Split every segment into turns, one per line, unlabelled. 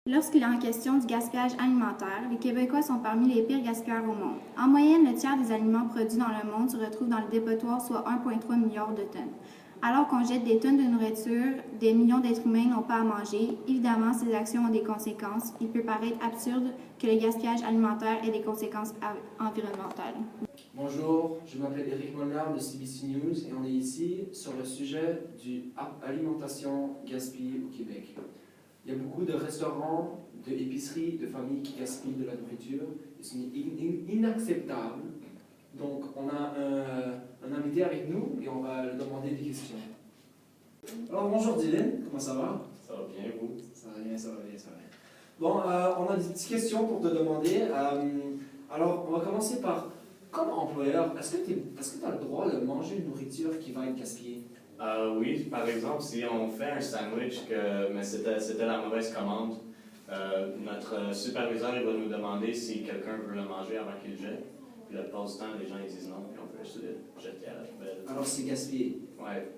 Lorsqu'il est en question du gaspillage alimentaire, les Québécois sont parmi les pires gaspilleurs au monde. En moyenne, le tiers des aliments produits dans le monde se retrouvent dans le dépotoir, soit 1,3 milliard de tonnes. Alors qu'on jette des tonnes de nourriture, des millions d'êtres humains n'ont pas à manger. Évidemment, ces actions ont des conséquences. Il peut paraître absurde que le gaspillage alimentaire ait des conséquences environnementales.
Bonjour, je m'appelle Éric Molnar de CBC News et on est ici sur le sujet de l'alimentation gaspillée au Québec. Il y a beaucoup de restaurants, d'épiceries, de familles qui gaspillent de la nourriture et c'est inacceptable. Donc on a un invité avec nous et on va lui demander des questions. Alors bonjour Dylan, comment ça va?
Ça va bien, vous?
Ça va bien, ça va bien, ça va bien. Bon, on a des petites questions pour te demander. Alors on va commencer par, comme employeur, est-ce que tu as le droit de manger une nourriture qui va être gaspillée?
Oui, par exemple, si on fait un sandwich, mais c'était la mauvaise commande, notre superviseur il va nous demander si quelqu'un veut le manger avant qu'il le jette. Puis la plupart du temps, les gens ils disent non, puis on peut juste le jeter à la poubelle.
Alors c'est gaspillé?
Ouais.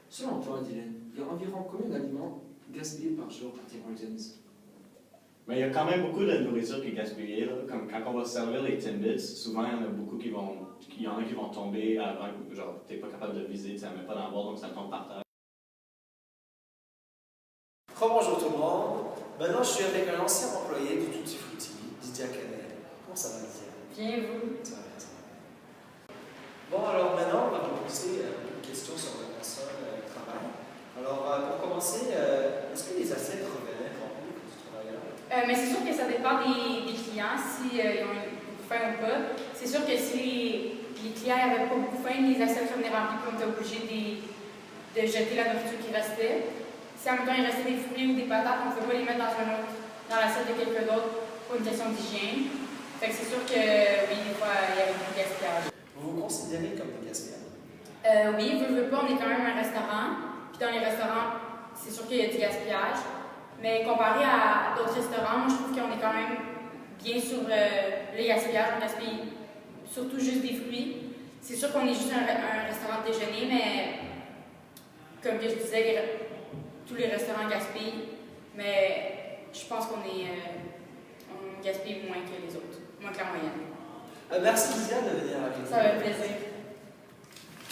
Selon toi, Dylan, il y a environ combien d'aliments gaspillés par jour à Tim Hortons?
Mais il y a quand même beaucoup de nourriture qui est gaspillée. Là. Comme quand on va servir les Timbits, souvent il y en a beaucoup qui vont tomber avant que genre, tu n'es pas capable de viser, tu ne mets pas dans le bol, donc ça tombe par terre.
Bonjour tout le monde. Maintenant, je suis avec un ancien employé du Tutti Frutti, Lydia Canel. Comment ça va, Lydia?
Bien, vous?
Ça va bien, ça va. Bon, alors maintenant, on va vous poser une question sur votre console de travail. Alors, pour commencer, est-ce que les assiettes revenaient remplies quand tu travaillais là?
Mais c'est sûr que ça dépend des clients, s'ils ont beaucoup faim ou pas. C'est sûr que si les clients n'avaient pas beaucoup faim, les assiettes revenaient remplies, puis on était obligé de jeter la nourriture qui restait. Si en même temps il restait des fruits ou des patates, on ne pouvait pas les mettre dans l'assiette de quelqu'un d'autre pour une question d'hygiène. Fait que c'est sûr que oui, des fois, il y avait beaucoup de gaspillage.
Vous vous considérez comme des gaspilleurs?
Oui, veux pas, on est quand même un restaurant. Puis dans les restaurants, c'est sûr qu'il y a du gaspillage. Mais comparé à d'autres restaurants, moi je trouve qu'on est quand même bien sur le gaspillage. On gaspille surtout juste des fruits. C'est sûr qu'on est juste un restaurant de déjeuner, mais comme que je disais, tous les restaurants gaspillent. Mais je pense qu'on gaspille moins que les autres, moins que la moyenne.
Merci Lydia de venir avec nous.
Ça fait plaisir.